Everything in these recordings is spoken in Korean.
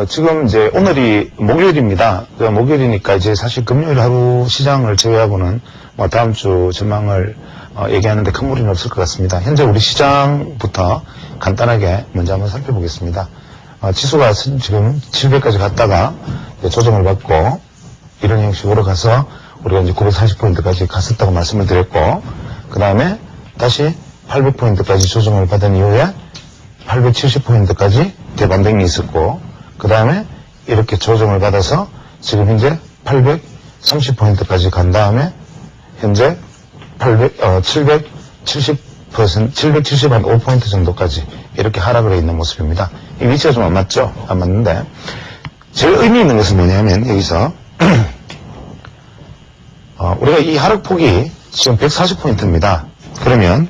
지금 이제 오늘이 목요일입니다. 목요일이니까 이제 사실 금요일 하루 시장을 제외하고는 뭐 다음 주 전망을 얘기하는데 큰 무리는 없을 것 같습니다. 현재 우리 시장부터 간단하게 먼저 한번 살펴보겠습니다. 지수가 지금 700까지 갔다가 조정을 받고 이런 형식으로 가서 우리가 이제 940포인트까지 갔었다고 말씀을 드렸고, 그 다음에 다시 800포인트까지 조정을 받은 이후에 870포인트까지 대반등이 있었고, 그 다음에 이렇게 조정을 받아서 지금 현재 830포인트까지 간 다음에 현재 775포인트 정도까지 이렇게 하락을 해 있는 모습입니다. 이 위치가 좀 안 맞죠? 안 맞는데, 제일 의미 있는 것은 뭐냐면 여기서 우리가 이 하락폭이 지금 140포인트입니다. 그러면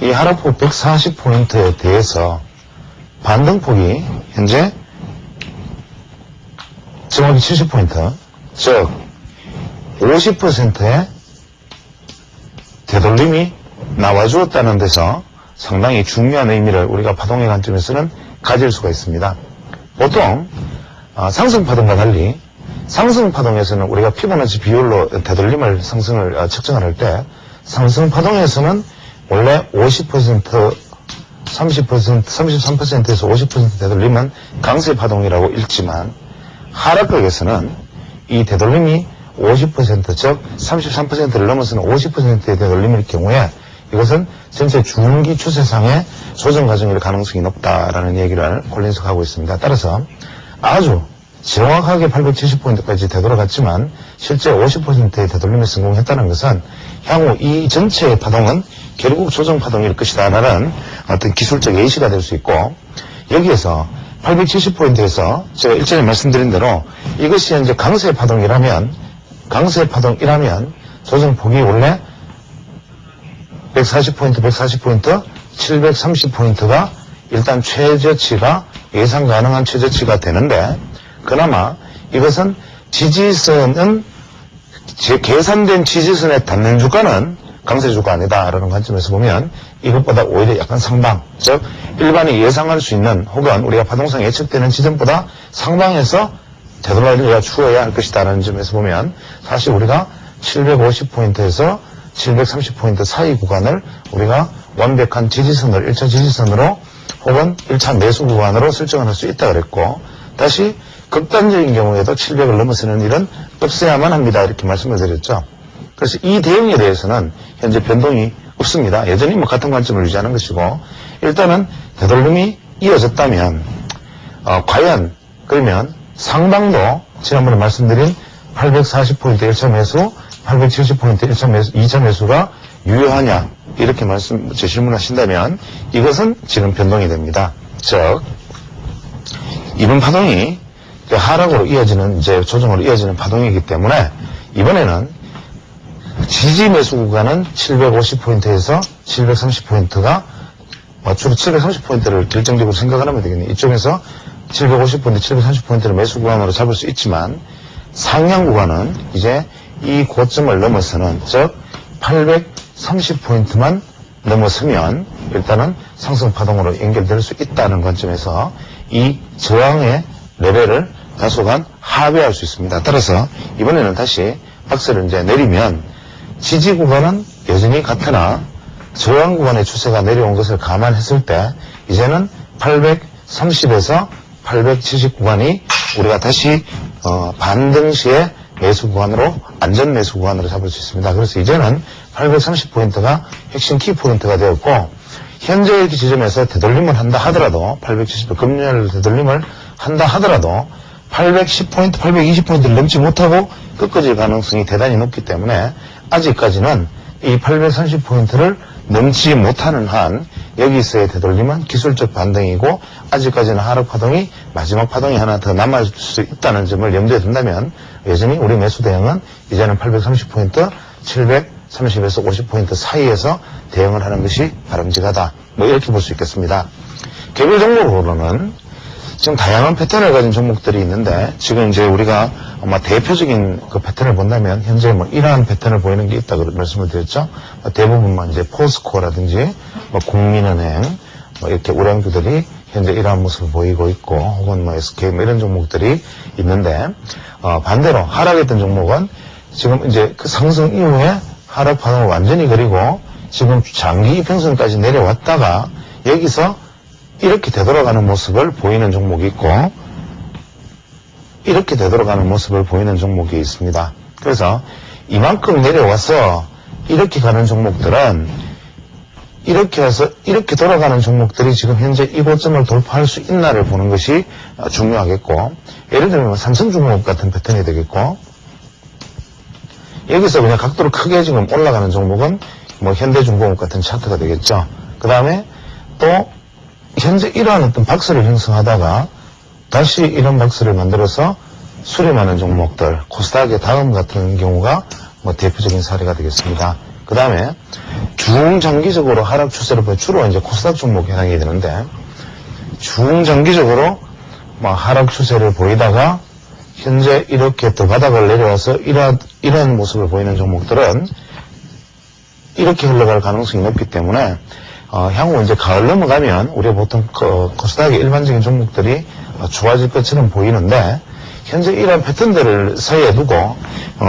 이 하락폭 140포인트에 대해서 반등폭이 현재 정확히 70포인트, 즉 50%의 되돌림이 나와주었다는 데서 상당히 중요한 의미를 우리가 파동의 관점에서는 가질 수가 있습니다. 보통 상승파동과 달리 상승파동에서는 우리가 피보나치 비율로 되돌림을 상승을 측정을 할 때 상승파동에서는 원래 50%, 30%, 33%에서 50% 되돌림은 강세파동이라고 읽지만 하락극에서는 이 되돌림이 50%, 즉 33%를 넘어서는 50%의 되돌림일 경우에 이것은 전체 중기 추세상의 조정 과정일 가능성이 높다라는 얘기를 콜린스가 하고 있습니다. 따라서 아주 정확하게 870포인트까지 되돌아갔지만 실제 50%의 되돌림에 성공했다는 것은 향후 이 전체의 파동은 결국 조정 파동일 것이다라는 어떤 기술적 예시가 될 수 있고, 여기에서 870포인트에서 제가 일전에 말씀드린 대로 이것이 이제 강세 파동이라면 조정폭이 원래 140포인트, 730포인트가 일단 최저치가 예상 가능한 최저치가 되는데, 그나마 이것은 지지선은 계산된 지지선에 닿는 주가는 강세 주가 아니다라는 관점에서 보면 이것보다 오히려 약간 상방, 즉 일반이 예상할 수 있는 혹은 우리가 파동상 예측되는 지점보다 상방에서 되돌아야 추워야 할 것이다라는 점에서 보면 사실 우리가 750포인트에서 730포인트 사이 구간을 우리가 완벽한 지지선을 1차 지지선으로 혹은 1차 매수 구간으로 설정을 할 수 있다 그랬고, 다시 극단적인 경우에도 700을 넘어서는 일은 없어야만 합니다. 이렇게 말씀을 드렸죠. 그래서 이 대응에 대해서는 현재 변동이 없습니다. 여전히 뭐 같은 관점을 유지하는 것이고, 일단은 되돌림이 이어졌다면 과연 그러면 상방도 지난번에 말씀드린 840포인트 1차 매수, 870포인트 2차 매수가 유효하냐 이렇게 질문하신다면 이것은 지금 변동이 됩니다. 즉 이번 파동이 하락으로 이어지는 이제 조정으로 이어지는 파동이기 때문에 이번에는 지지 매수 구간은 750포인트에서 730포인트가 주로 730포인트를 결정적으로 생각을 하면 되겠네요. 이쪽에서 750포인트, 730포인트를 매수 구간으로 잡을 수 있지만 상향 구간은 이제 이 고점을 넘어서는, 즉 830포인트만 넘어서면 일단은 상승파동으로 연결될 수 있다는 관점에서 이 저항의 레벨을 다소간 하회할 수 있습니다. 따라서 이번에는 다시 박스를 이제 내리면 지지 구간은 여전히 같으나 저항 구간의 추세가 내려온 것을 감안했을 때 이제는 830에서 870 구간이 우리가 다시 반등 시에 매수 구간으로, 안전 매수 구간으로 잡을 수 있습니다. 그래서 이제는 830포인트가 핵심 키포인트가 되었고, 현재 지점에서 되돌림을 한다 하더라도 870, 금요일 되돌림을 한다 하더라도 810포인트, 820포인트를 넘지 못하고 꺾어질 가능성이 대단히 높기 때문에 아직까지는 이 830포인트를 넘지 못하는 한 여기서의 되돌림은 기술적 반등이고, 아직까지는 하락 파동이 마지막 파동이 하나 더 남을 수 있다는 점을 염두에 둔다면 여전히 우리 매수 대응은 이제는 830포인트, 730에서 50포인트 사이에서 대응을 하는 것이 바람직하다, 뭐 이렇게 볼 수 있겠습니다. 개별 종목으로는 지금 다양한 패턴을 가진 종목들이 있는데, 지금 이제 우리가 아마 대표적인 그 패턴을 본다면 현재 뭐 이러한 패턴을 보이는 게 있다고 말씀을 드렸죠. 대부분 이제 포스코라든지 국민은행 이렇게 우량주들이 현재 이러한 모습을 보이고 있고, 혹은 뭐 SK 뭐 이런 종목들이 있는데, 반대로 하락했던 종목은 지금 이제 그 상승 이후에 하락 파동을 완전히 그리고 지금 장기 이평선까지 내려왔다가 여기서 이렇게 되돌아가는 모습을 보이는 종목이 있고, 이렇게 되돌아가는 모습을 보이는 종목이 있습니다. 그래서 이만큼 내려와서 이렇게 가는 종목들은 이렇게 해서 이렇게 돌아가는 종목들이 지금 현재 이 고점을 돌파할 수 있나를 보는 것이 중요하겠고, 예를 들면 삼성중공업 같은 패턴이 되겠고, 여기서 그냥 각도를 크게 지금 올라가는 종목은 뭐 현대중공업 같은 차트가 되겠죠. 그 다음에 또 현재 이러한 어떤 박스를 형성하다가 다시 이런 박스를 만들어서 수렴하는 종목들, 코스닥의 다음 같은 경우가 뭐 대표적인 사례가 되겠습니다. 그 다음에 중장기적으로 하락 추세를 보여 주로 이제 코스닥 종목에 해당이 되는데, 중장기적으로 뭐 하락 추세를 보이다가 현재 이렇게 또 바닥을 내려와서 이러한 모습을 보이는 종목들은 이렇게 흘러갈 가능성이 높기 때문에 향후 이제 가을 넘어가면 우리가 보통 코스닥의 일반적인 종목들이 좋아질 것처럼 보이는데, 현재 이러한 패턴들을 사이에 두고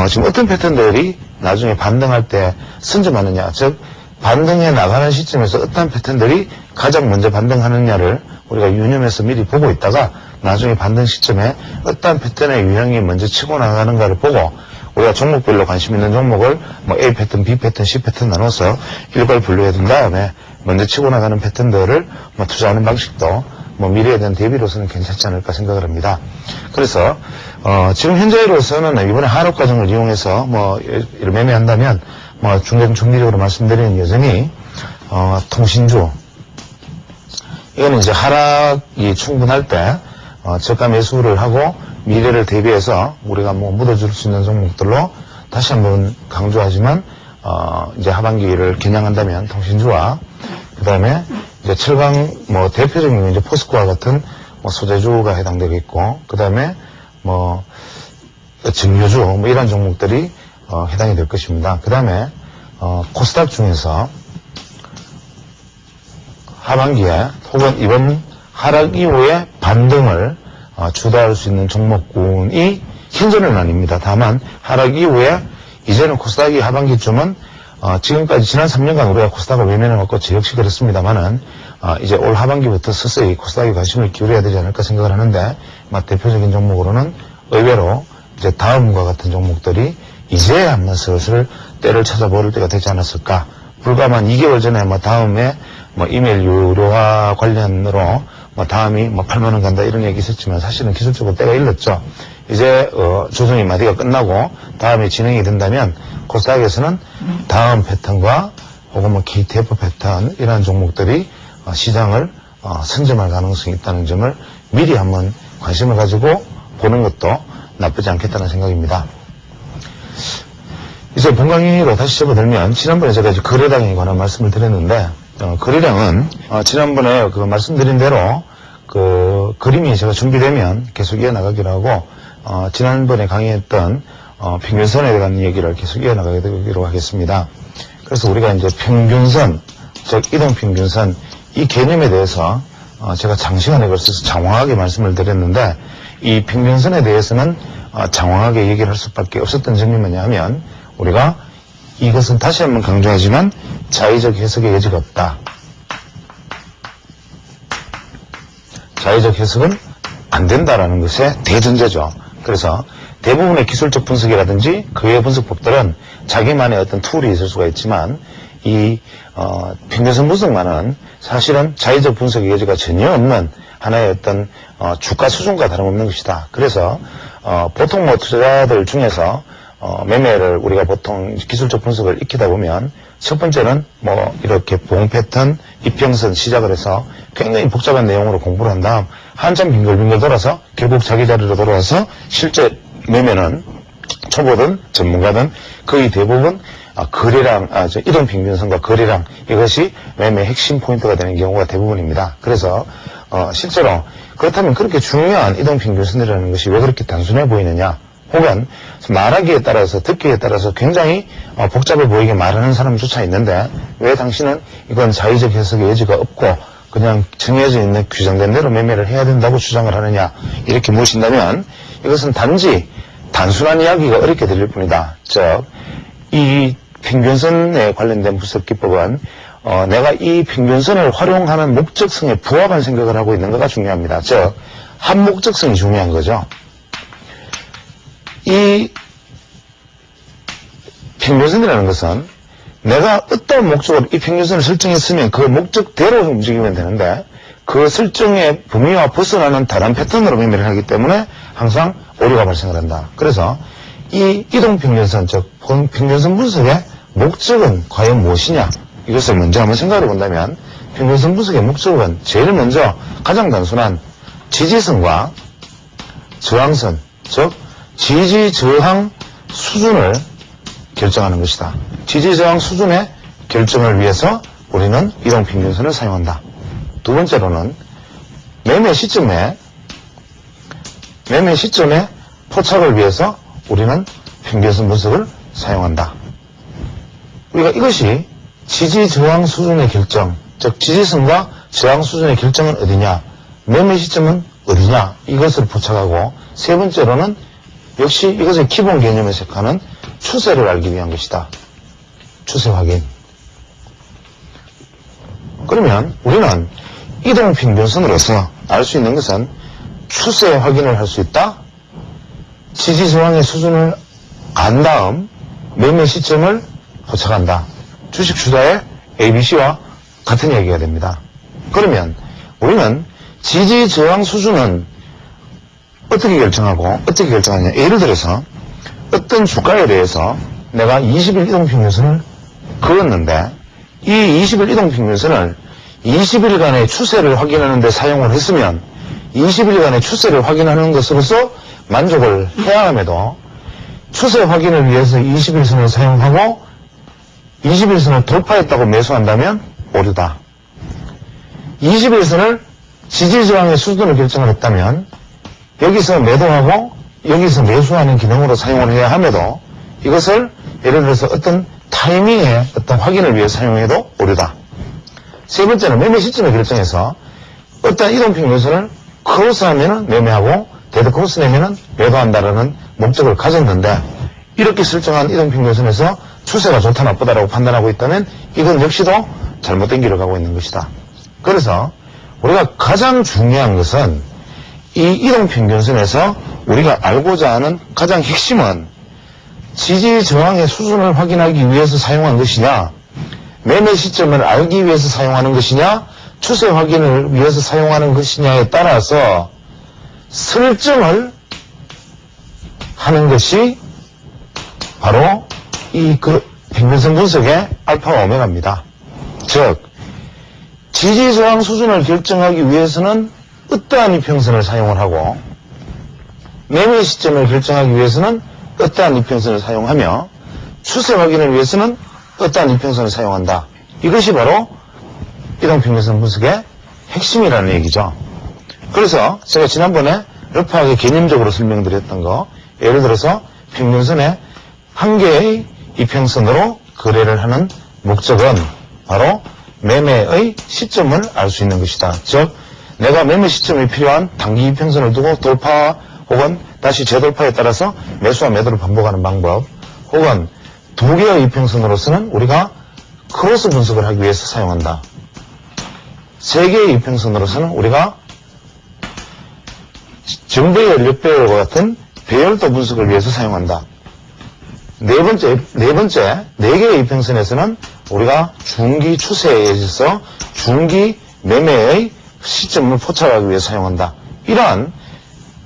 지금 어떤 패턴들이 나중에 반등할 때 선점하느냐, 즉 반등해 나가는 시점에서 어떤 패턴들이 가장 먼저 반등하느냐를 우리가 유념해서 미리 보고 있다가 나중에 반등 시점에 어떤 패턴의 유형이 먼저 치고 나가는가를 보고 우리가 종목별로 관심 있는 종목을 뭐 A 패턴, B 패턴, C 패턴 나눠서 일괄 분류해 둔 다음에 먼저 치고 나가는 패턴들을 뭐 투자하는 방식도 뭐 미래에 대한 대비로서는 괜찮지 않을까 생각을 합니다. 그래서 지금 현재로서는 이번에 하락 과정을 이용해서 뭐 이를 매매한다면 뭐 중장기적으로 말씀드리는 여전히 통신주, 이거는 이제 하락이 충분할 때 저가 매수를 하고 미래를 대비해서 우리가 뭐 묻어줄 수 있는 종목들로 다시 한번 강조하지만 이제 하반기를 겨냥한다면 통신주와 그 다음에 이제 철강 뭐 대표적인 이제 포스코와 같은 뭐 소재주가 해당되겠고, 그 다음에 뭐 증류주 뭐 이런 종목들이 해당이 될 것입니다. 그 다음에 코스닥 중에서 하반기에 혹은 이번 하락 이후에 반등을 주도할 수 있는 종목군이 현재는 아닙니다. 다만 하락 이후에 이제는 코스닥이 하반기쯤은 지금까지 지난 3년간 우리가 코스닥을 외면해왔고 저 역시 그렇습니다만은 이제 올 하반기부터 서서히 코스닥에 관심을 기울여야 되지 않을까 생각을 하는데, 대표적인 종목으로는 의외로 이제 다음과 같은 종목들이 이제 한번 슬슬 때를 찾아볼 때가 되지 않았을까. 불과 한 2개월 전에 다음에 이메일 유료화 관련으로 다음이 8만원 간다 이런 얘기 있었지만 사실은 기술적으로 때가 일렀죠. 이제 조정이 마디가 끝나고 다음에 진행이 된다면 코스닥에서는 다음 패턴과 혹은 KTF 패턴 이런 종목들이 시장을 선점할 가능성이 있다는 점을 미리 한번 관심을 가지고 보는 것도 나쁘지 않겠다는 생각입니다. 이제 본 강의로 다시 접어들면, 지난번에 제가 이제 거래량에 관한 말씀을 드렸는데, 거래량은 지난번에 그 말씀드린 대로 그 그림이 제가 준비되면 계속 이어나가기로 하고, 지난번에 강의했던 평균선에 대한 얘기를 계속 이어나가기로 하겠습니다. 그래서 우리가 이제 평균선, 즉 이동평균선, 이 개념에 대해서 제가 장시간에 걸쳐서 장황하게 말씀을 드렸는데, 이 평균선에 대해서는 장황하게 얘기를 할 수밖에 없었던 점이 뭐냐면, 우리가 이것은 다시 한번 강조하지만 자의적 해석의 여지가 없다. 자의적 해석은 안 된다라는 것의 대전제죠. 그래서 대부분의 기술적 분석이라든지 그 외의 분석법들은 자기만의 어떤 툴이 있을 수가 있지만, 이 평균선 분석만은 사실은 자의적 분석의 여지가 전혀 없는 하나의 어떤 주가 수준과 다름없는 것이다. 그래서 보통 투자자들 중에서 매매를 우리가 보통 기술적 분석을 익히다 보면 첫 번째는 이렇게 봉 패턴, 이평선 시작을 해서 굉장히 복잡한 내용으로 공부를 한 다음 한참 빙글빙글 돌아서 결국 자기 자리로 돌아와서 실제 매매는 초보든 전문가든 거의 대부분 거래량, 이동평균선과 거래량, 이것이 매매의 핵심 포인트가 되는 경우가 대부분입니다. 그래서 실제로 그렇다면 그렇게 중요한 이동평균선이라는 것이 왜 그렇게 단순해 보이느냐, 혹은 말하기에 따라서 듣기에 따라서 굉장히 복잡해 보이게 말하는 사람조차 있는데 왜 당신은 이건 자의적 해석의 여지가 없고 그냥 정해져 있는 규정된 대로 매매를 해야 된다고 주장을 하느냐 이렇게 물으신다면 이것은 단지 단순한 이야기가 어렵게 들릴 뿐이다. 즉, 이 평균선에 관련된 분석 기법은 내가 이 평균선을 활용하는 목적성에 부합한 생각을 하고 있는 것가 중요합니다. 즉, 한 목적성이 중요한 거죠. 이 평균선이라는 것은 내가 어떤 목적으로 이 평균선을 설정했으면 그 목적대로 움직이면 되는데 그 설정의 범위와 벗어나는 다른 패턴으로 매매를 하기 때문에 항상 오류가 발생을 한다. 그래서 이 이동평균선, 즉 평균선 분석의 목적은 과연 무엇이냐, 이것을 먼저 한번 생각해 본다면 평균선 분석의 목적은 제일 먼저 가장 단순한 지지선과 저항선, 즉 지지저항 수준을 결정하는 것이다. 지지저항 수준의 결정을 위해서 우리는 이동평균선을 사용한다. 두 번째로는 매매 시점의 포착을 위해서 우리는 평균선 분석을 사용한다. 우리가 이것이 지지저항 수준의 결정, 즉 지지선과 저항 수준의 결정은 어디냐, 매매 시점은 어디냐, 이것을 포착하고, 세 번째로는 역시 이것의 기본 개념에 속하는 추세를 알기 위한 것이다. 추세 확인. 그러면 우리는 이동평균선으로서 알 수 있는 것은 추세 확인을 할 수 있다, 지지저항의 수준을 안 다음 매매 시점을 포착한다. 주식 투자의 ABC와 같은 얘기가 됩니다. 그러면 우리는 지지저항 수준은 어떻게 결정하고 어떻게 결정하냐. 예를 들어서 어떤 주가에 대해서 내가 20일 이동평균선을 그었는데 이 20일 이동평균선을 20일간의 추세를 확인하는 데 사용을 했으면 20일간의 추세를 확인하는 것으로서 만족을 해야 함에도 추세 확인을 위해서 20일선을 사용하고 20일선을 돌파했다고 매수한다면 오류다. 20일선을 지지저항의 수준을 결정을 했다면 여기서 매도하고 여기서 매수하는 기능으로 사용을 해야 함에도 이것을 예를 들어서 어떤 타이밍의 어떤 확인을 위해 사용해도 오류다. 세 번째는 매매 시점을 결정해서 어떤 이동평균선을 크로스하면은 매매하고 데드 크로스 내면은 매도한다라는 목적을 가졌는데 이렇게 설정한 이동평균선에서 추세가 좋다 나쁘다라고 판단하고 있다면 이건 역시도 잘못된 길을 가고 있는 것이다. 그래서 우리가 가장 중요한 것은 이 이동평균선에서 우리가 알고자 하는 가장 핵심은 지지저항의 수준을 확인하기 위해서 사용한 것이냐, 매매 시점을 알기 위해서 사용하는 것이냐, 추세 확인을 위해서 사용하는 것이냐에 따라서 설정을 하는 것이 바로 이 평균선 분석의 알파와 오메가입니다. 즉, 지지저항 수준을 결정하기 위해서는 어떠한 이평선을 사용을 하고 매매 시점을 결정하기 위해서는 어떠한 이평선을 사용하며 추세 확인을 위해서는 어떠한 이평선을 사용한다. 이것이 바로 이동평균선 분석의 핵심이라는 얘기죠. 그래서 제가 지난번에 러프하게 개념적으로 설명드렸던 거, 예를 들어서 평균선의 한 개의 이평선으로 거래를 하는 목적은 바로 매매의 시점을 알 수 있는 것이다. 즉, 내가 매매 시점이 필요한 단기 이평선을 두고 돌파 혹은 다시 재돌파에 따라서 매수와 매도를 반복하는 방법, 혹은 두 개의 이평선으로서는 우리가 크로스 분석을 하기 위해서 사용한다. 세 개의 이평선으로서는 우리가 정배열, 역배열과 같은 배열도 분석을 위해서 사용한다. 네 개의 이평선에서는 우리가 중기 추세에 있어서 중기 매매의 시점을 포착하기 위해 사용한다. 이러한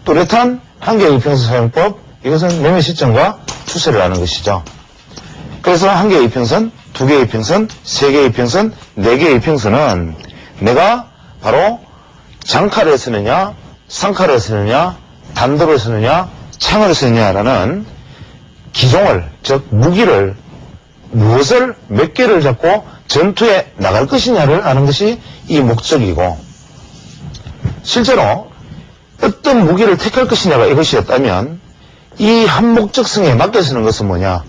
뚜렷한 한 개의 이평선 사용법, 이것은 매매 시점과 추세를 아는 것이죠. 그래서 한 개의 이평선, 두 개의 이평선, 세 개의 이평선, 네 개의 이평선은 내가 바로 장칼을 쓰느냐, 상칼을 쓰느냐, 단도를 쓰느냐, 창을 쓰느냐라는 기종을, 즉 무기를, 무엇을 몇 개를 잡고 전투에 나갈 것이냐를 아는 것이 이 목적이고, 실제로 어떤 무기를 택할 것이냐가 이것이었다면 이 한 목적성에 맡겨 쓰는 것은 뭐냐?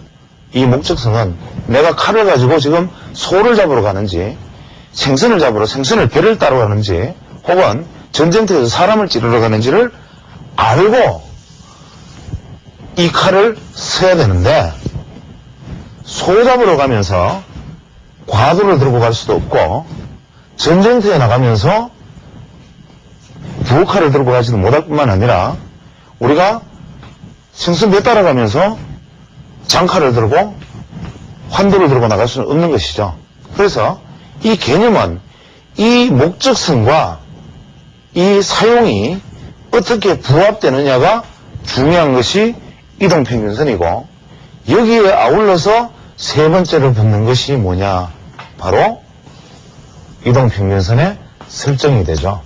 이 목적성은 내가 칼을 가지고 지금 소를 잡으러 가는지 생선을 잡으러 생선을 배를 따러 가는지 혹은 전쟁터에서 사람을 찌르러 가는지를 알고 이 칼을 써야 되는데 소 잡으러 가면서 과도를 들고 갈 수도 없고 전쟁터에 나가면서 부엌칼을 들고 가지도 못할 뿐만 아니라 우리가 생선 배 따라가면서 장칼을 들고 환도를 들고 나갈 수는 없는 것이죠. 그래서 이 개념은 이 목적성과 이 사용이 어떻게 부합되느냐가 중요한 것이 이동평균선이고 여기에 아울러서 세 번째로 붙는 것이 뭐냐? 바로 이동평균선의 설정이 되죠.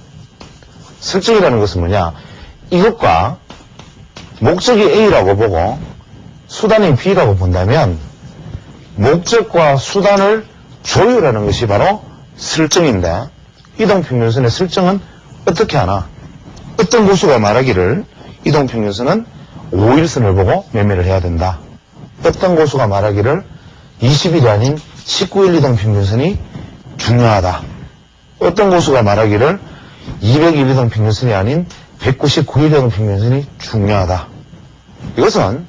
설정이라는 것은 뭐냐? 이것과 목적이 A라고 보고 수단이 B라고 본다면 목적과 수단을 조율하는 것이 바로 설정인데 이동평균선의 설정은 어떻게 하나? 어떤 고수가 말하기를 이동평균선은 5일선을 보고 매매를 해야 된다. 어떤 고수가 말하기를 20일이 아닌 19일 이동평균선이 중요하다. 어떤 고수가 말하기를 200일 이동평균선이 아닌 199일 이동평균선이 중요하다. 이것은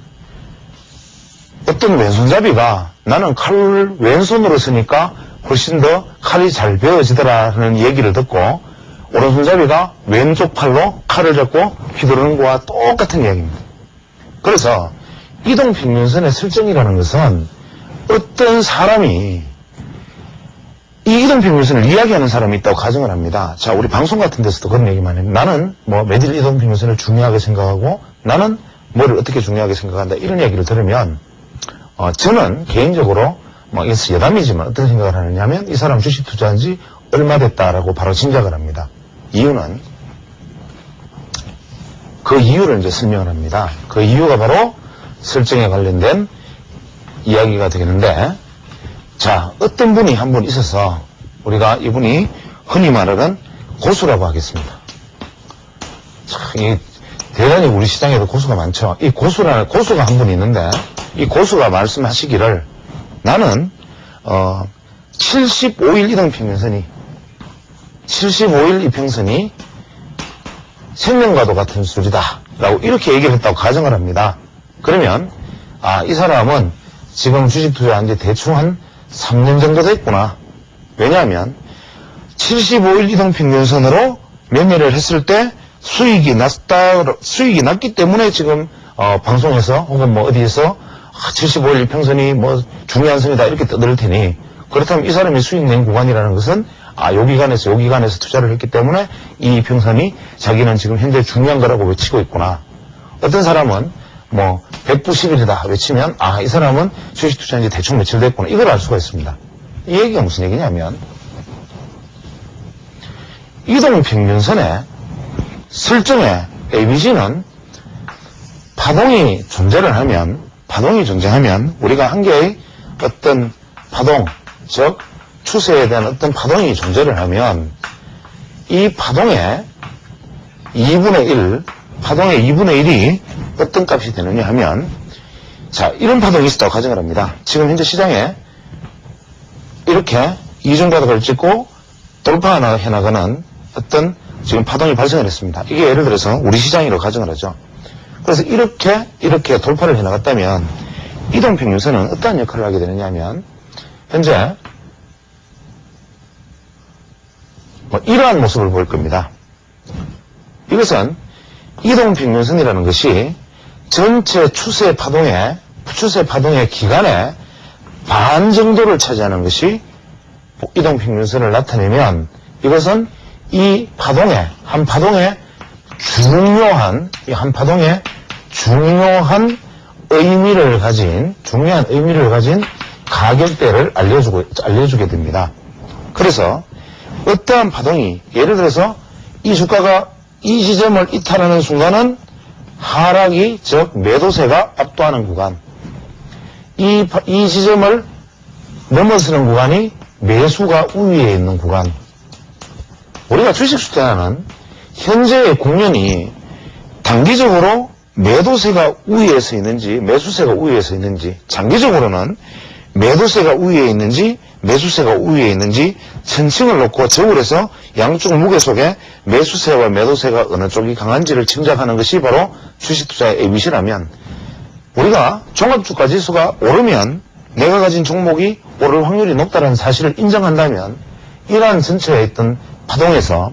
어떤 왼손잡이가 나는 칼을 왼손으로 쓰니까 훨씬 더 칼이 잘 베어지더라는 얘기를 듣고 오른손잡이가 왼쪽 팔로 칼을 잡고 휘두르는 거와 똑같은 이야기입니다. 그래서 이동평균선의 설정이라는 것은 어떤 사람이 이 이동평균선을 이야기하는 사람이 있다고 가정을 합니다. 자, 우리 방송 같은 데서도 그런 얘기만 해요. 나는 매딜 이동평균선을 중요하게 생각하고 나는 뭐를 어떻게 중요하게 생각한다 이런 얘기를 들으면 저는 개인적으로 이것은 여담이지만 어떤 생각을 하느냐면 이 사람 주식 투자한 지 얼마 됐다라고 바로 짐작을 합니다. 이유는 그 이유를 이제 설명을 합니다. 그 이유가 바로 설정에 관련된 이야기가 되겠는데 자, 어떤 분이 한 분 있어서 우리가 이분이 흔히 말하는 고수라고 하겠습니다. 참, 대단히 우리 시장에도 고수가 많죠. 이 고수가 한 분 있는데 이 고수가 말씀하시기를 나는 75일 이동평균선이 75일 이평선이 생명과도 같은 수리다 라고 이렇게 얘기를 했다고 가정을 합니다. 그러면 이 사람은 지금 주식 투자한 지 대충 한 3년 정도 됐구나. 왜냐하면 75일 이동평균선으로 매매를 했을 때 수익이 났기 때문에 지금 방송에서 혹은 어디에서 75일 이평선이 중요한 선이다 이렇게 떠들 테니 그렇다면 이 사람이 수익 낸 구간이라는 것은 요 기간에서 투자를 했기 때문에 이 이평선이 자기는 지금 현재 중요한 거라고 외치고 있구나. 어떤 사람은 190일이다 외치면 이 사람은 주식 투자한 지 대충 며칠 됐구나. 이걸 알 수가 있습니다. 이 얘기가 무슨 얘기냐면 이동평균선의 설정의 ABC는 파동이 존재하면 우리가 한 개의 어떤 파동, 즉 추세에 대한 어떤 파동이 존재를 하면 이 파동의 2분의 1이 어떤 값이 되느냐 하면 자, 이런 파동이 있었다고 가정을 합니다. 지금 현재 시장에 이렇게 이중바닥을 찍고 돌파해 나가는 어떤 지금 파동이 발생을 했습니다. 이게 예를 들어서 우리 시장이라고 가정을 하죠. 그래서 이렇게 돌파를 해 나갔다면 이동평균선은 어떠한 역할을 하게 되느냐 하면 현재 이러한 모습을 보일 겁니다. 이것은 이동평균선이라는 것이 전체 추세 파동의 기간의 반 정도를 차지하는 것이 이동평균선을 나타내면 이것은 이 파동의 한 파동의 중요한 의미를 가진 가격대를 알려주게 됩니다. 그래서 어떠한 파동이 예를 들어서 이 주가가 이 지점을 이탈하는 순간은 하락이 즉 매도세가 압도하는 구간, 이 지점을 넘어서는 구간이 매수가 우위에 있는 구간. 우리가 주식 투자는 현재의 국면이 단기적으로 매도세가 우위에 서 있는지 매수세가 우위에 서 있는지, 장기적으로는 매도세가 우위에 있는지 매수세가 우위에 있는지 천칭을 놓고 적을 해서 양쪽 무게 속에 매수세와 매도세가 어느 쪽이 강한지를 짐작하는 것이 바로 주식투자의 ABC라면, 우리가 종합주가지수가 오르면 내가 가진 종목이 오를 확률이 높다는 사실을 인정한다면, 이러한 전체에 있던 파동에서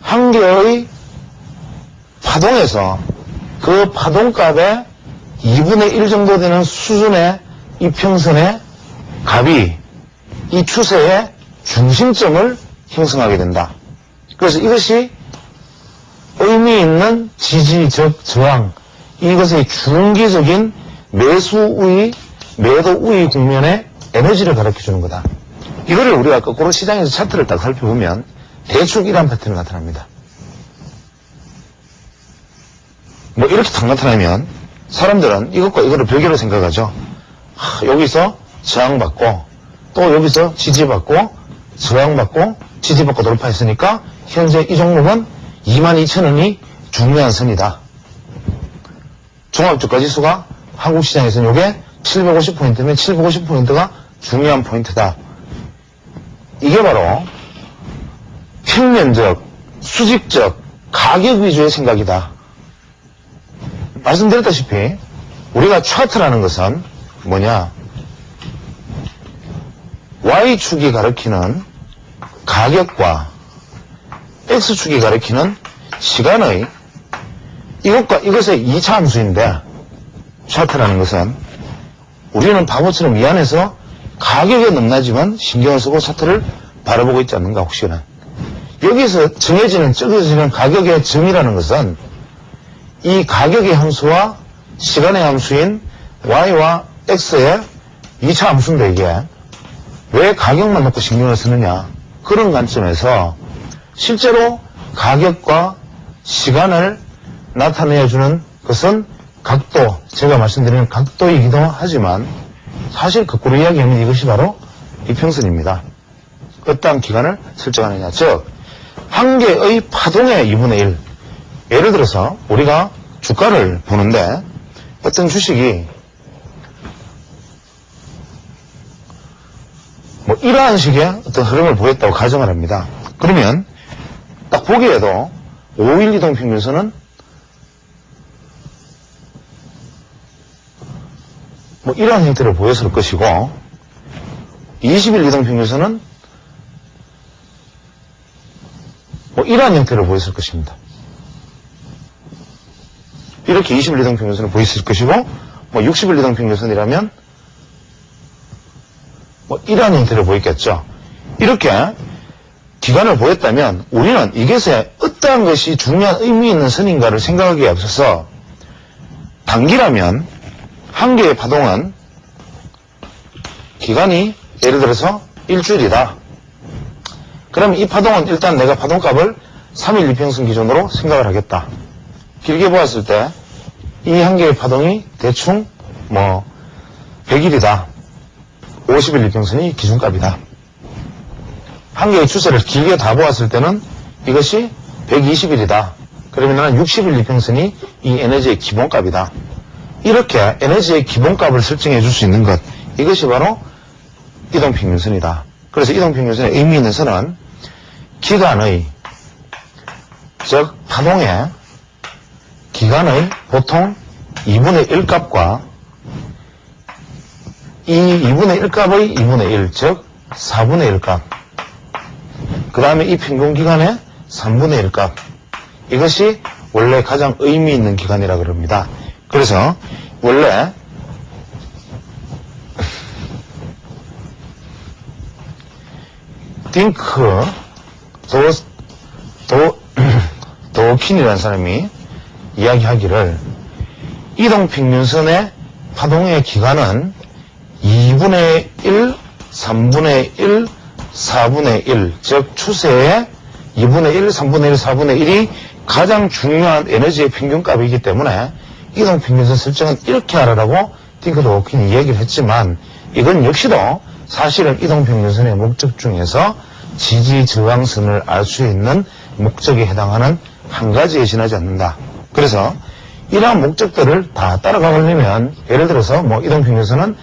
한 개의 파동에서 그 파동값의 2분의 1 정도 되는 수준의 이평선의 값이 이 추세의 중심점을 형성하게 된다. 그래서 이것이 의미 있는 지지적 저항, 이것의 중기적인 매수 우위, 매도 우위 국면의 에너지를 가르쳐주는 거다. 이거를 우리가 거꾸로 시장에서 차트를 딱 살펴보면 대충 이러한 패턴이 나타납니다. 뭐 이렇게 딱 나타나면 사람들은 이것과 이거를 별개로 생각하죠. 여기서 저항받고 또 여기서 지지받고 저항받고 지지받고 돌파했으니까 현재 이 종목은 22,000원이 중요한 선이다. 종합주가지수가 한국시장에서는 이게 750포인트면 750포인트가 중요한 포인트다. 이게 바로 평면적, 수직적, 가격 위주의 생각이다. 말씀드렸다시피 우리가 차트라는 것은 뭐냐? Y축이 가리키는 가격과 X축이 가리키는 시간의 이것과 이것의 2차 함수인데, 차트라는 것은 우리는 바보처럼 미안해서 가격에 넘나지만 신경을 쓰고 차트를 바라보고 있지 않는가 혹시나. 여기서 정해지는 적어지는 가격의 점이라는 것은 이 가격의 함수와 시간의 함수인 Y와 X의 2차 함수인데, 이게 왜 가격만 놓고 신경을 쓰느냐, 그런 관점에서 실제로 가격과 시간을 나타내주는 것은 각도, 제가 말씀드리는 각도이기도 하지만 사실 거꾸로 이야기하면 이것이 바로 이평선입니다. 어떠한 기간을 설정하느냐, 즉 한 개의 파동의 2분의 1. 예를 들어서 우리가 주가를 보는데 어떤 주식이 뭐 이러한 식의 어떤 흐름을 보였다고 가정을 합니다. 그러면 딱 보기에도 5일 이동평균선은 뭐 이러한 형태를 보였을 것이고, 20일 이동평균선은 뭐 이러한 형태를 보였을 것입니다. 이렇게 20일 이동평균선을 보였을 것이고, 뭐 60일 이동평균선이라면 뭐 이러한 형태를 보였겠죠. 이렇게 기간을 보였다면 우리는 이것에 어떠한 것이 중요한 의미 있는 선인가를 생각하기에 앞서서, 단기라면 한 개의 파동은 기간이 예를 들어서 일주일이다. 그러면 이 파동은 일단 내가 파동값을 3일 이평선 기준으로 생각을 하겠다. 길게 보았을 때 이 한 개의 파동이 대충 뭐 100일이다. 50일 이평선이 기준값이다. 한 개의 추세를 길게 다 보았을 때는 이것이 120일이다. 그러면 나는 60일 이평선이 이 에너지의 기본값이다. 이렇게 에너지의 기본값을 설정해 줄 수 있는 것, 이것이 바로 이동평균선이다. 그래서 이동평균선의 의미 있는 선은 기간의, 즉 파동의 기간의 보통 2분의 1 값과 이 2분의 1 값의 2분의 1, 즉 4분의 1 값, 그 다음에 이 평균기간의 3분의 1 값, 이것이 원래 가장 의미 있는 기간이라 그럽니다. 그래서 원래 딩크 도킨이라는 사람이 이야기하기를, 이동평균선의 파동의 기간은 2분의 1, 3분의 1, 4분의 1, 즉 추세의 2분의 1, 3분의 1, 4분의 1이 가장 중요한 에너지의 평균값이기 때문에 이동평균선 설정은 이렇게 하라고 딩크 도킨이 얘기를 했지만, 이건 역시도 사실은 이동평균선의 목적 중에서 지지 저항선을 알 수 있는 목적에 해당하는 한 가지에 지나지 않는다. 그래서 이러한 목적들을 다 따라가려면, 예를 들어서 뭐 이동평균선은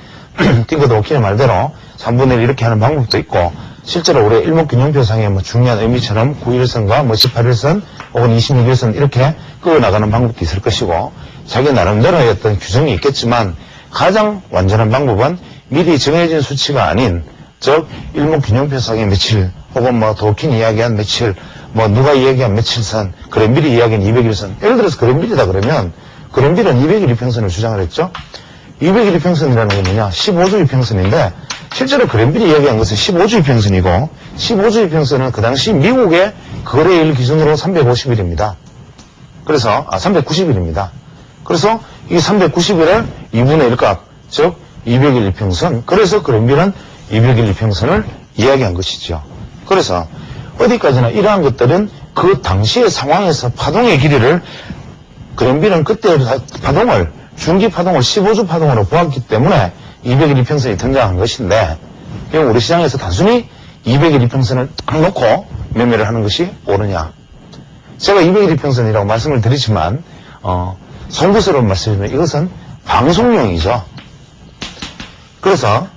딩크 도킨의 말대로 3분의 1 이렇게 하는 방법도 있고, 실제로 우리 일목균형표상의 뭐 중요한 의미처럼 9일선과 뭐 18일선 혹은 26일선 이렇게 끄어나가는 방법도 있을 것이고, 자기 나름대로의 어떤 규정이 있겠지만, 가장 완전한 방법은 미리 정해진 수치가 아닌, 즉 일목균형표상의 며칠 혹은 뭐 도킹 이야기한 며칠, 뭐 누가 이야기한 며칠선, 그랜빌이 이야기한 200일선. 예를 들어서 그랜빌이다 그러면 그랜빌은 200일 이평선을 주장을 했죠. 200일 이평선이라는 건 뭐냐? 15주 이평선인데 실제로 그랜빌이 이야기한 것은 15주 이평선이고 15주 이평선은 그 당시 미국의 거래일 기준으로 350일입니다. 그래서 390일입니다. 그래서 이 390일을 2분의 1값, 즉 200일 이평선. 그래서 그랜빌은 200일 이평선을 이야기한 것이죠. 그래서 어디까지나 이러한 것들은 그 당시의 상황에서 파동의 길이를 그랜빌은 그때 파동을 중기 파동을 15주 파동으로 보았기 때문에 200일 이평선이 등장한 것인데 우리 시장에서 단순히 200일 이평선을 딱 놓고 매매를 하는 것이 옳으냐. 제가 200일 이평선이라고 말씀을 드리지만 송구스러운 말씀이지만 이것은 방송용이죠. 그래서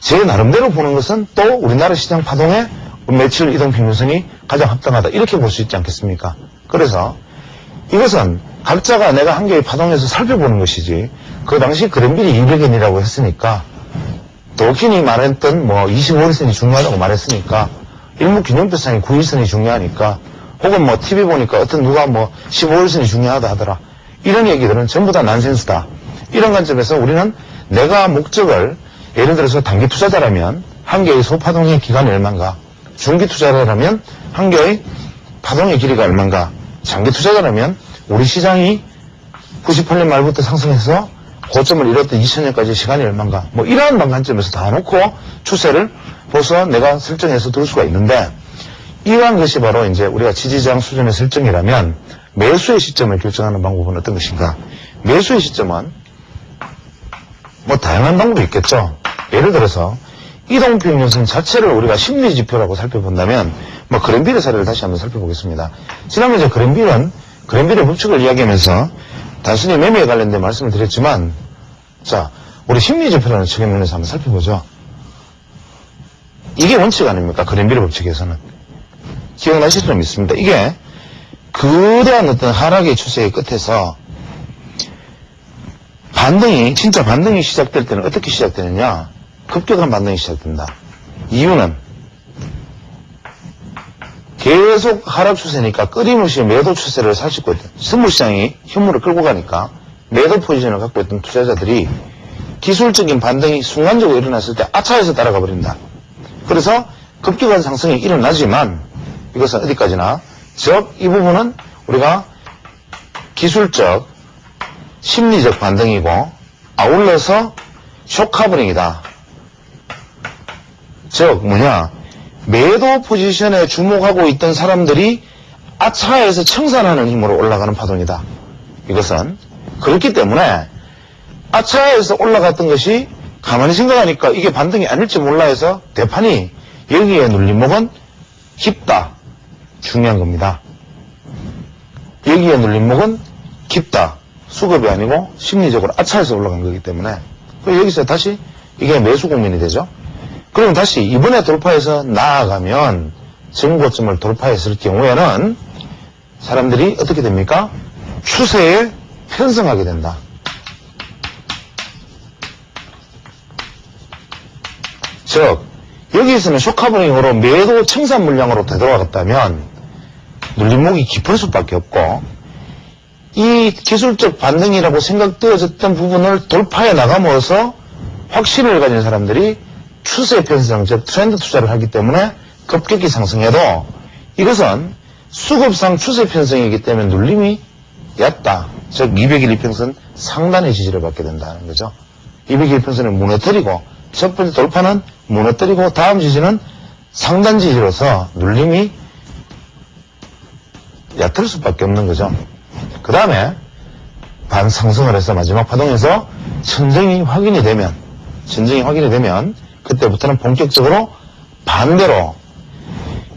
제 나름대로 보는 것은 또 우리나라 시장 파동의 매출 이동 평균선이 가장 합당하다 이렇게 볼 수 있지 않겠습니까? 그래서 이것은 각자가 내가 한 개의 파동에서 살펴보는 것이지 그 당시 그랜빌이 200엔이라고 했으니까 도킨이 말했던 뭐 25일선이 중요하다고 말했으니까 일목균형표상이 9일선이 중요하니까 혹은 뭐 TV 보니까 어떤 누가 뭐 15일선이 중요하다 하더라 이런 얘기들은 전부 다 난센스다. 이런 관점에서 우리는 내가 목적을 예를 들어서 단기 투자자라면 한 개의 소파동의 기간이 얼마인가, 중기 투자자라면 한 개의 파동의 길이가 얼마인가, 장기 투자자라면 우리 시장이 98년 말부터 상승해서 고점을 이뤘던 2000년까지 시간이 얼마인가, 뭐 이러한 관점에서 다 놓고 추세를 벌써 내가 설정해서 둘 수가 있는데 이러한 것이 바로 이제 우리가 지지저항 수준의 설정이라면 매수의 시점을 결정하는 방법은 어떤 것인가? 매수의 시점은 뭐 다양한 방법이 있겠죠. 예를 들어서 이동평균선 자체를 우리가 심리지표라고 살펴본다면 뭐 그랜빌의 사례를 다시 한번 살펴보겠습니다. 지난번에 이제 그랜빌의 법칙을 이야기하면서 단순히 매매에 관련된 말씀을 드렸지만 자 우리 심리지표라는 측면에서 한번 살펴보죠. 이게 원칙 아닙니까? 그랜빌의 법칙에서는 기억나실 수 있습니다. 이게 거대한 어떤 하락의 추세의 끝에서 진짜 반등이 시작될 때는 어떻게 시작되느냐? 급격한 반등이 시작된다. 이유는 계속 하락 추세니까 끊임없이 매도 추세를 살고 있던 선물시장이 현물을 끌고 가니까 매도 포지션을 갖고 있던 투자자들이 기술적인 반등이 순간적으로 일어났을 때 아차해서 따라가 버린다. 그래서 급격한 상승이 일어나지만 이것은 어디까지나 즉 이 부분은 우리가 기술적 심리적 반등이고 아울러서 쇼커버링이다. 즉 뭐냐 매도 포지션에 주목하고 있던 사람들이 아차해서 청산하는 힘으로 올라가는 파동이다. 이것은 그렇기 때문에 아차해서 올라갔던 것이 가만히 생각하니까 이게 반등이 아닐지 몰라 해서 대판이 여기에 눌림목은 깊다. 중요한 겁니다. 여기에 눌림목은 깊다. 수급이 아니고 심리적으로 아차해서 올라간 거기 때문에 여기서 다시 이게 매수 국면이 되죠. 그럼 다시 이번에 돌파해서 나아가면 정고점을 돌파했을 경우에는 사람들이 어떻게 됩니까? 추세에 편승하게 된다. 즉 여기에서는 쇼커버링으로 매도 청산 물량으로 되돌아갔다면 눌림목이 깊을 수밖에 없고 이 기술적 반등이라고 생각되어졌던 부분을 돌파해 나감으로써 확신을 가진 사람들이 추세 편성, 즉 트렌드 투자를 하기 때문에 급격히 상승해도 이것은 수급상 추세 편성이기 때문에 눌림이 얕다. 즉 200일 이평선 상단의 지지를 받게 된다는 거죠. 200일 이평선을 무너뜨리고 첫 번째 돌파는 무너뜨리고 다음 지지는 상단 지지로서 눌림이 얕을 수밖에 없는 거죠. 그 다음에 반상승을 해서 마지막 파동에서 천정이 확인이 되면 그때부터는 본격적으로 반대로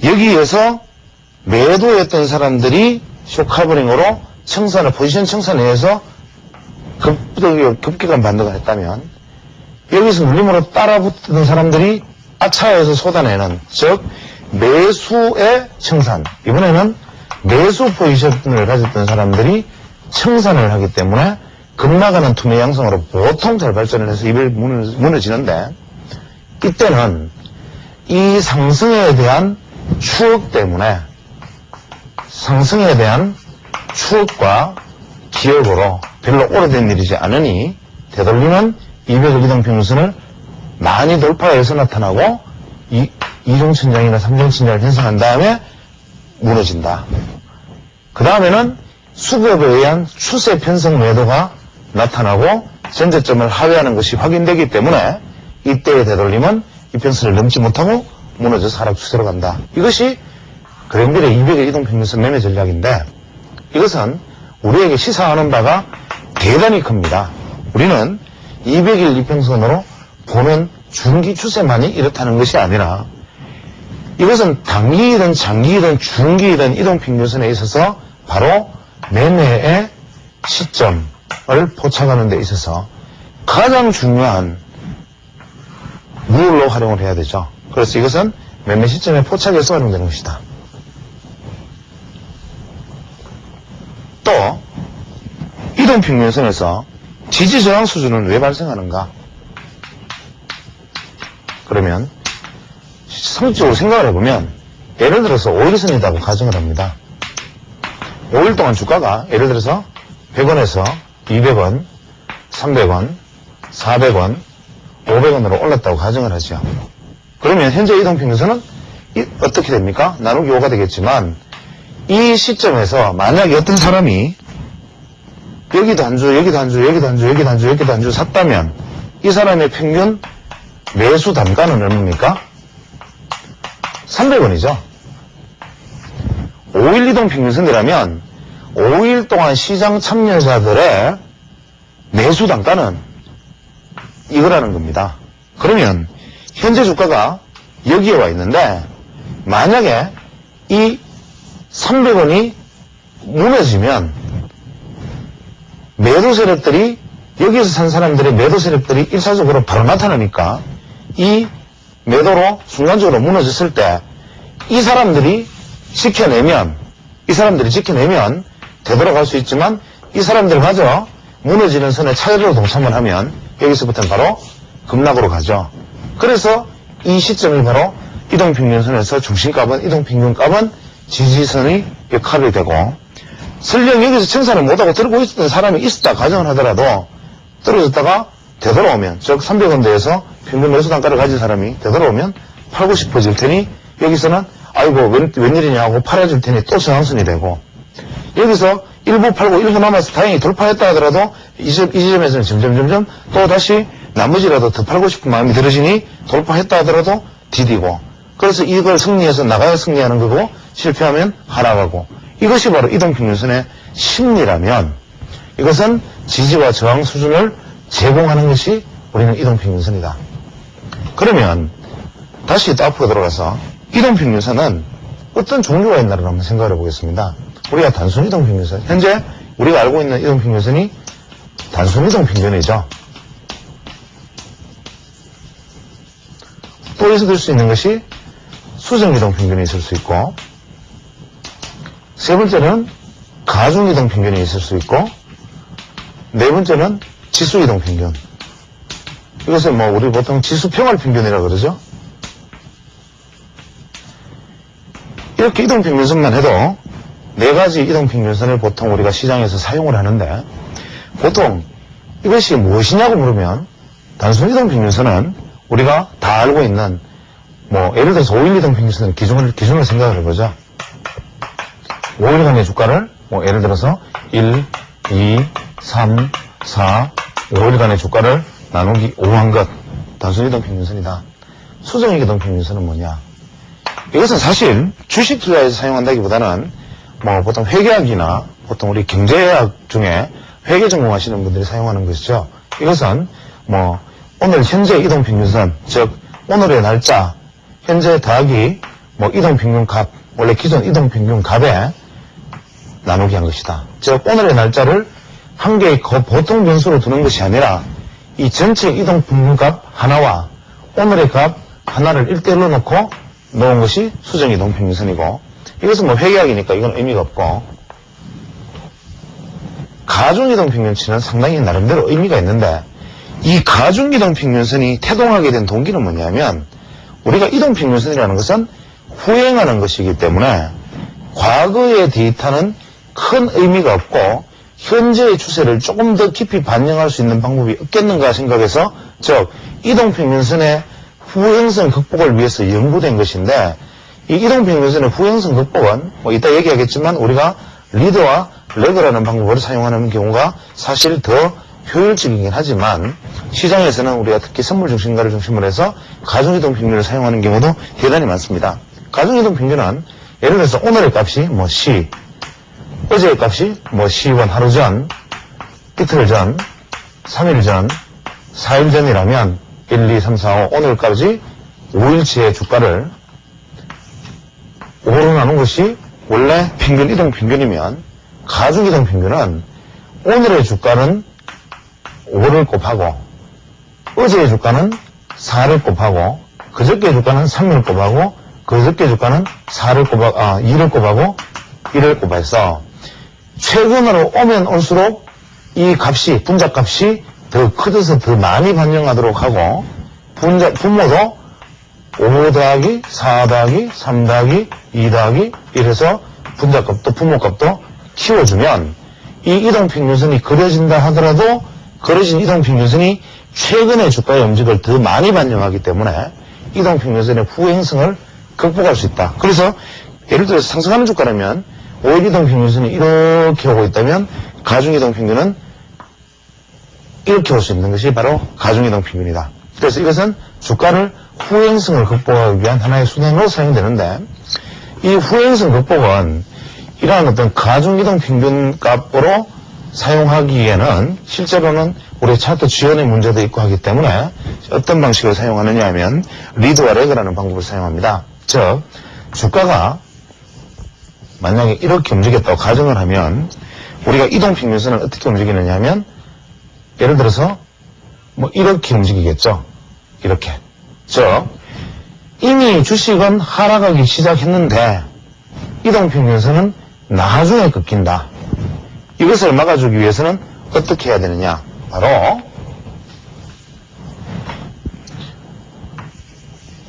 여기에서 매도했던 사람들이 쇼커버링으로 포지션 청산을 해서 급격한 반등을 했다면 여기서 물림으로 따라붙는 사람들이 아차에서 쏟아내는, 즉 매수의 청산. 이번에는 매수 포지션을 가졌던 사람들이 청산을 하기 때문에 급락하는 투매 양성으로 보통 잘 발전을 해서 이별 무너지는데, 이때는 이 상승에 대한 추억 때문에, 상승에 대한 추억과 기억으로 별로 오래된 일이지 않으니 되돌리면 200일 이동평균선을 많이 돌파해서 나타나고 2중천장이나 3중천장을 형성한 다음에 무너진다. 그 다음에는 수급에 의한 추세 편성 매도가 나타나고 전제점을 하회하는 것이 확인되기 때문에 이때의 되돌림은 이평선을 넘지 못하고 무너져서 하락 추세로 간다. 이것이 그랜빌의 200일 이동평균선 매매 전략인데, 이것은 우리에게 시사하는 바가 대단히 큽니다. 우리는 200일 이평선으로 보는 중기 추세만이 이렇다는 것이 아니라, 이것은 단기이든 장기이든 중기이든 이동평균선에 있어서 바로 매매의 시점을 포착하는 데 있어서 가장 중요한 룰로 활용을 해야 되죠. 그래서 이것은 매매 시점에 포착해서 활용되는 것이다. 또 이동평균선에서 지지저항 수준은 왜 발생하는가? 그러면 상식적으로 생각을 해보면, 예를 들어서 5일선이라고 가정을 합니다. 5일 동안 주가가 예를 들어서 100원에서 200원, 300원, 400원, 500원으로 올랐다고 가정을 하죠. 그러면 현재 이동평균선은 어떻게 됩니까? 나누기 5가 되겠지만, 이 시점에서 만약에 어떤 사람이 여기도 한 주, 여기도 한 주, 여기도 한 주, 여기도 한 주, 여기도 한 주 샀다면 이 사람의 평균 매수 단가는 얼마입니까? 300원이죠. 5일 이동평균선이라면 5일 동안 시장 참여자들의 매수 단가는 이거라는 겁니다. 그러면 현재 주가가 여기에 와 있는데, 만약에 이 300원이 무너지면 매도 세력들이, 여기에서 산 사람들의 매도 세력들이 일차적으로 바로 나타나니까 이 매도로 순간적으로 무너졌을 때 이 사람들이 지켜내면 되돌아갈 수 있지만, 이 사람들마저 무너지는 선에 차례로 동참을 하면 여기서부터는 바로 급락으로 가죠. 그래서 이 시점이 바로 이동평균선에서 중심값은, 이동평균값은 지지선의 역할이 되고, 설령 여기서 청산을 못하고 들고 있었던 사람이 있었다 가정을 하더라도 떨어졌다가 되돌아오면, 즉 300원대에서 평균 매수 단가를 가진 사람이 되돌아오면 팔고 싶어질 테니 여기서는 아이고 웬일이냐 하고 팔아줄 테니 또 저항선이 되고, 여기서 일부 팔고 일부 남아서 다행히 돌파했다 하더라도 이 지점에서는 점점 또 다시 나머지라도 더 팔고 싶은 마음이 들어지니 돌파했다 하더라도 디디고, 그래서 이걸 승리해서 나가야 승리하는 거고 실패하면 하락하고, 이것이 바로 이동평균선의 심리라면 이것은 지지와 저항 수준을 제공하는 것이 우리는 이동평균선이다. 그러면 다시 또 앞으로 들어가서 이동평균선은 어떤 종류가 있나를 한번 생각을 해보겠습니다. 우리가 단순 이동평균선, 현재 우리가 알고 있는 이동평균선이 단순 이동평균이죠. 또 있을 수 있는 것이 수정 이동평균이 있을 수 있고, 세 번째는 가중 이동평균이 있을 수 있고, 네 번째는 지수 이동평균. 이것을 우리 보통 지수 평활평균이라고 그러죠. 이렇게 이동평균선만 해도 네 가지 이동평균선을 보통 우리가 시장에서 사용을 하는데, 보통 이것이 무엇이냐고 물으면 단순 이동평균선은 우리가 다 알고 있는 예를 들어서 5일 이동평균선 기준을 생각을 해보죠. 5일간의 주가를 예를 들어서 1, 2, 3, 4, 5일간의 주가를 나누기 5한 것, 단순 이동평균선이다. 수정 이동평균선은 뭐냐? 이것은 사실 주식 투자에서 사용한다기보다는 보통 회계학이나 보통 우리 경제학 중에 회계 전공하시는 분들이 사용하는 것이죠. 이것은 오늘 현재 이동평균선, 즉 오늘의 날짜, 현재 더하기 이동평균값, 원래 기존 이동평균값에 나누기 한 것이다. 즉 오늘의 날짜를 한 개의 보통 변수로 두는 것이 아니라 이 전체 이동평균값 하나와 오늘의 값 하나를 1대1로 놓고 놓은 것이 수정이동평균선이고, 이것은 뭐 회계학이니까 이건 의미가 없고, 가중이동평균치는 상당히 나름대로 의미가 있는데, 이 가중이동평균선이 태동하게 된 동기는 뭐냐면, 우리가 이동평균선이라는 것은 후행하는 것이기 때문에 과거의 데이터는 큰 의미가 없고 현재의 추세를 조금 더 깊이 반영할 수 있는 방법이 없겠는가 생각해서, 즉 이동평균선의 후행성 극복을 위해서 연구된 것인데, 이 이동평균선의 후행성 극복은 뭐 이따 얘기하겠지만 우리가 리드와 레그라는 방법을 사용하는 경우가 사실 더 효율적이긴 하지만, 시장에서는 우리가 특히 선물 중심가를 중심으로 해서 가중이동평균을 사용하는 경우도 대단히 많습니다. 가중이동평균은 예를 들어서 오늘의 값이 뭐 C, 어제의 값이 뭐 C1 하루 전, 이틀 전, 3일 전, 4일 전이라면 1, 2, 3, 4, 5 오늘까지 5일치의 주가를 5로 나눈 것이 원래 평균 이동평균이면, 가중이동평균은 오늘의 주가는 5를 곱하고 어제의 주가는 4를 곱하고 그저께 주가는 3을 곱하고 그저께 주가는 2를 곱하고 1을 곱해서 최근으로 오면 올수록 이 값이, 분자값이 더 커져서 더 많이 반영하도록 하고, 분모도 5 더하기 4 더하기 3 더하기 2 더하기 1해서 분자값도 분모값도 키워주면 이 이동평균선이 그려진다 하더라도 그려진 이동평균선이 최근의 주가의 움직임을 더 많이 반영하기 때문에 이동평균선의 후행성을 극복할 수 있다. 그래서 예를 들어서 상승하는 주가라면 5일 이동평균선이 이렇게 오고 있다면 가중이동평균은 이렇게 올 수 있는 것이 바로 가중이동평균이다. 그래서 이것은 주가를 후행성을 극복하기 위한 하나의 수단으로 사용되는데, 이 후행성 극복은 이러한 어떤 가중이동평균 값으로 사용하기에는 실제로는 우리 차트 지연의 문제도 있고 하기 때문에 어떤 방식을 사용하느냐 하면 리드와 레그라는 방법을 사용합니다. 즉 주가가 만약에 이렇게 움직였다고 가정을 하면 우리가 이동평균선을 어떻게 움직이느냐 하면, 예를 들어서 뭐 이렇게 움직이겠죠. 이렇게. 즉 이미 주식은 하락하기 시작했는데 이동평균선은 나중에 꺾인다. 이것을 막아주기 위해서는 어떻게 해야 되느냐? 바로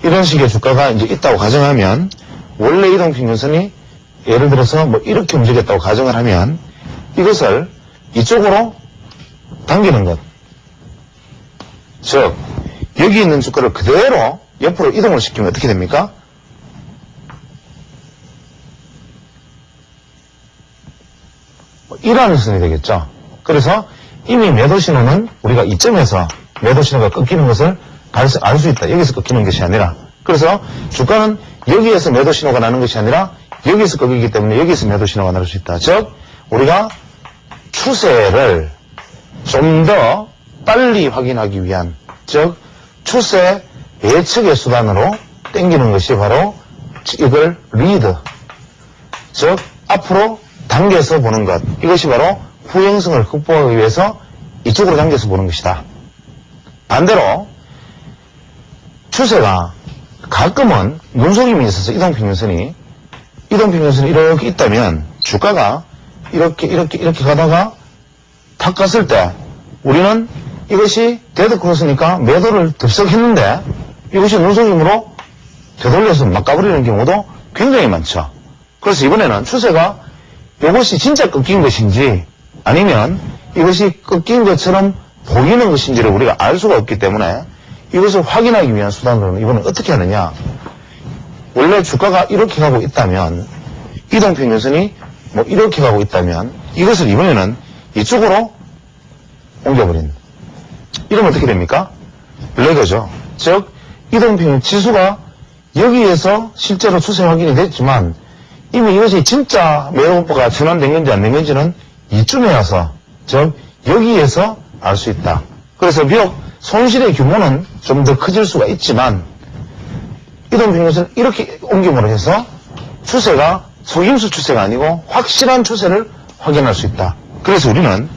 이런 식의 주가가 이제 있다고 가정하면, 원래 이동평균선이 예를 들어서 뭐 이렇게 움직였다고 가정을 하면 이것을 이쪽으로 당기는 것. 즉 여기 있는 주가를 그대로 옆으로 이동을 시키면 어떻게 됩니까? 이러한 선이 되겠죠. 그래서 이미 매도 신호는 우리가 이점에서 매도 신호가 꺾이는 것을 알 수 있다. 여기서 꺾이는 것이 아니라. 그래서 주가는 여기에서 매도 신호가 나는 것이 아니라 여기서 꺾이기 때문에 여기서 매도 신호가 날 수 있다. 즉 우리가 추세를 좀 더 빨리 확인하기 위한, 즉 추세 예측의 수단으로 당기는 것이 바로 이걸 리드, 즉 앞으로 당겨서 보는 것, 이것이 바로 후행성을 극복하기 위해서 이쪽으로 당겨서 보는 것이다. 반대로 추세가 가끔은 눈속임이 있어서 이동평균선이 이렇게 있다면 주가가 이렇게 가다가 탁 갔을 때 우리는 이것이 데드크로스니까 매도를 덥석했는데 이것이 눈속임으로 되돌려서 막 가버리는 경우도 굉장히 많죠. 그래서 이번에는 추세가 이것이 진짜 꺾인 것인지 아니면 이것이 꺾인 것처럼 보이는 것인지를 우리가 알 수가 없기 때문에 이것을 확인하기 위한 수단으로는 이번엔 어떻게 하느냐. 원래 주가가 이렇게 가고 있다면, 이동평균선이 뭐 이렇게 가고 있다면 이것을 이번에는 이쪽으로 옮겨버린. 이러면 어떻게 됩니까? 레그죠. 즉 이동평균 지수가 여기에서 실제로 추세 확인이 됐지만 이미 이것이 진짜 매도가 전환된 건지 안 된 건지는 이쯤에 와서, 즉 여기에서 알 수 있다. 그래서 비록 손실의 규모는 좀 더 커질 수가 있지만 이동평균선을 이렇게 옮김으로 해서 추세가 속임수 추세가 아니고 확실한 추세를 확인할 수 있다. 그래서 우리는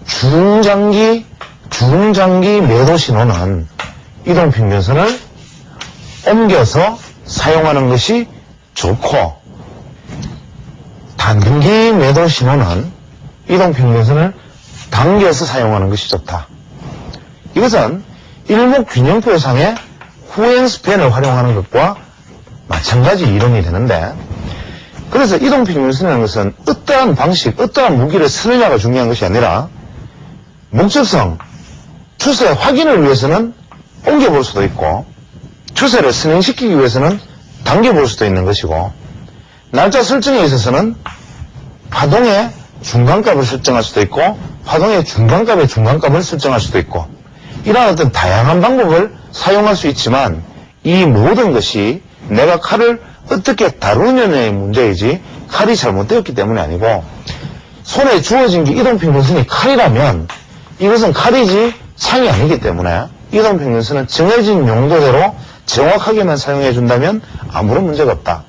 중장기 중장기 매도 신호는 이동평균선을 옮겨서 사용하는 것이 좋고, 단기 매도 신호는 이동평균선을 당겨서 사용하는 것이 좋다. 이것은 일목균형표상의 후행 스팬을 활용하는 것과 마찬가지 이론이 되는데, 그래서 이동평균선이라는 것은 어떠한 방식, 어떠한 무기를 쓰느냐가 중요한 것이 아니라 목적성, 추세 확인을 위해서는 옮겨볼 수도 있고 추세를 진행시키기 위해서는 당겨볼 수도 있는 것이고, 날짜 설정에 있어서는 파동의 중간값을 설정할 수도 있고 파동의 중간값의 중간값을 설정할 수도 있고, 이러한 어떤 다양한 방법을 사용할 수 있지만 이 모든 것이 내가 칼을 어떻게 다루느냐의 문제이지 칼이 잘못되었기 때문이 아니고, 손에 주어진 게 이동평균선이 칼이라면 이것은 칼이지 창이 아니기 때문에 이동평균선은 정해진 용도대로 정확하게만 사용해 준다면 아무런 문제가 없다.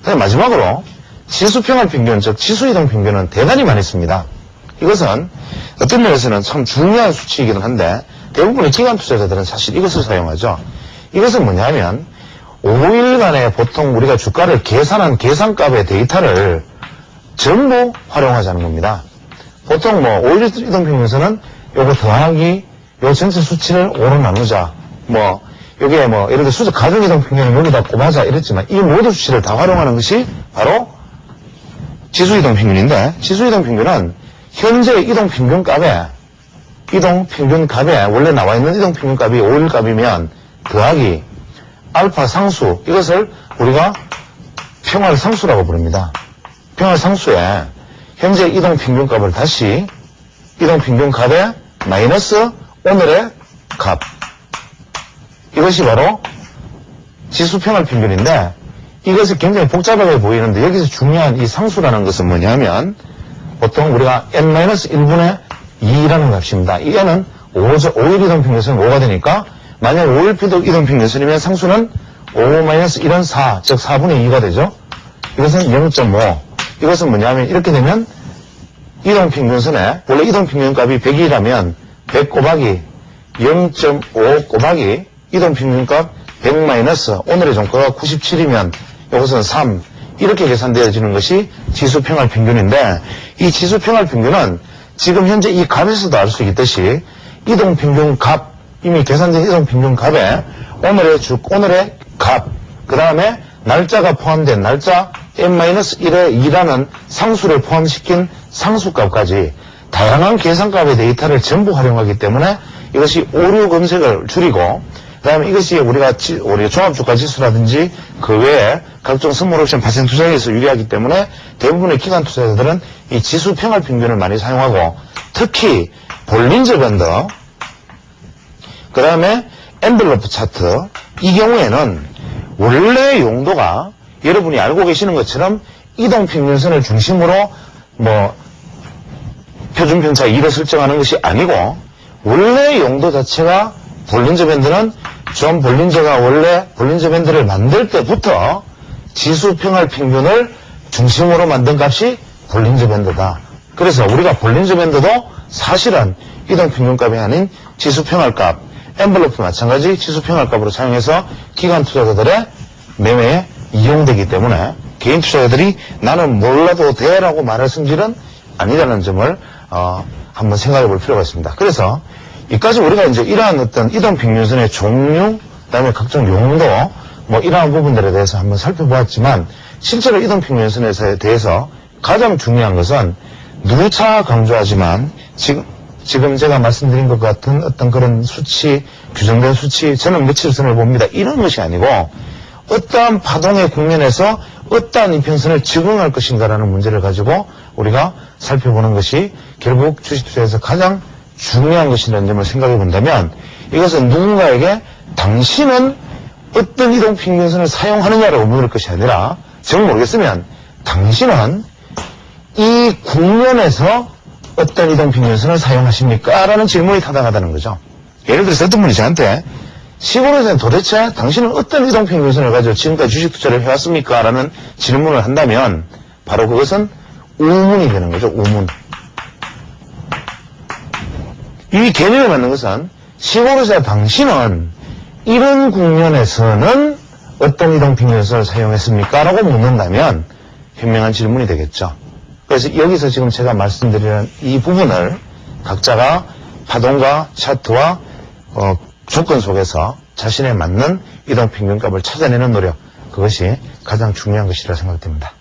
마지막으로 지수평활평균, 즉 지수이동평균은 대단히 많이 씁니다. 이것은 어떤 면에서는 참 중요한 수치이기는 한데 대부분의 기관 투자자들은 사실 이것을 사용하죠. 이것은 뭐냐면 5일간에 보통 우리가 주가를 계산한 계산값의 데이터를 전부 활용하자는 겁니다. 보통 5일 이동평균선은 요거 더하기 요 전체 수치를 5로 나누자, 요게 예를 들어 수적 가중 이동평균을 여기다 꼽아자 이랬지만 이 모든 수치를 다 활용하는 것이 바로 지수이동평균인데, 지수이동평균은 현재 이동평균값에 원래 나와 있는 이동평균값이 5일 값이면 더하기 알파 상수, 이것을 우리가 평활상수라고 부릅니다. 평활상수에 현재 이동평균값을 다시 이동평균값에 마이너스 오늘의 값, 이것이 바로 지수평활평균인데, 이것이 굉장히 복잡하게 보이는데 여기서 중요한 이 상수라는 것은 뭐냐면 보통 우리가 n-1분의 2라는 값입니다. 이 n은 5일 이동평균선은 5가 되니까 만약 5일 이동평균선이면 상수는 5-1은 4, 즉 4분의 2가 되죠. 이것은 0.5. 이것은 뭐냐면 이렇게 되면 이동평균선에 원래 이동평균값이 100이라면 100 곱하기 0.5 곱하기 이동평균값 100 마이너스 오늘의 종가가 97이면 이것은 3, 이렇게 계산되어지는 것이 지수평활평균인데, 이 지수평활평균은 지금 현재 이 값에서도 알 수 있듯이 이동평균값, 이미 계산된 이동평균값에 오늘의 값, 그 다음에 날짜가 포함된 날짜 n-1의 2라는 상수를 포함시킨 상수값까지 다양한 계산값의 데이터를 전부 활용하기 때문에 이것이 오류 검색을 줄이고, 그 다음에 이것이 우리가 종합주가 지수라든지 그 외에 각종 선물 옵션 발생 투자에서 유리하기 때문에 대부분의 기관 투자자들은 이 지수 평활평균을 많이 사용하고, 특히 볼린저 밴드, 그 다음에 엔벨로프 차트, 이 경우에는 원래 용도가 여러분이 알고 계시는 것처럼 이동평균선을 중심으로 표준편차 2를 설정하는 것이 아니고, 원래 용도 자체가 볼린저 밴드는 존 볼린저가 원래 볼린저 밴드를 만들 때부터 지수평활평균을 중심으로 만든 값이 볼린저 밴드다. 그래서 우리가 볼린저 밴드도 사실은 이동평균값이 아닌 지수평활값, 엔벨로프 마찬가지 지수평활값으로 사용해서 기관 투자자들의 매매에 이용되기 때문에 개인 투자자들이 나는 몰라도 돼라고 말할 성질은 아니라는 점을 한번 생각해 볼 필요가 있습니다. 그래서 이까지 우리가 이제 이러한 어떤 이동평균선의 종류, 그다음에 각종 용도, 이러한 부분들에 대해서 한번 살펴보았지만, 실제로 이동평균선에 대해서 가장 중요한 것은 누차 강조하지만 지금 제가 말씀드린 것 같은 어떤 그런 수치, 규정된 수치, 저는 며칠 선을 봅니다, 이런 것이 아니고 어떠한 파동의 국면에서 어떠한 이평선을 적응할 것인가라는 문제를 가지고 우리가 살펴보는 것이 결국 주식투자에서 가장 중요한 것이라는 점을 생각해 본다면, 이것은 누군가에게 당신은 어떤 이동평균선을 사용하느냐라고 물을 것이 아니라, 정 모르겠으면 당신은 이 국면에서 어떤 이동평균선을 사용하십니까? 라는 질문이 타당하다는 거죠. 예를 들어서 어떤 분이 저한테 시골에서는 도대체 당신은 어떤 이동평균선을 가지고 지금까지 주식 투자를 해왔습니까? 라는 질문을 한다면 바로 그것은 우문이 되는 거죠. 우문. 이 개념에 맞는 것은 시골에서의 당신은 이런 국면에서는 어떤 이동평균을 사용했습니까? 라고 묻는다면 현명한 질문이 되겠죠. 그래서 여기서 지금 제가 말씀드리는 이 부분을 각자가 파동과 차트와 조건 속에서 자신에 맞는 이동평균값을 찾아내는 노력, 그것이 가장 중요한 것이라 생각됩니다.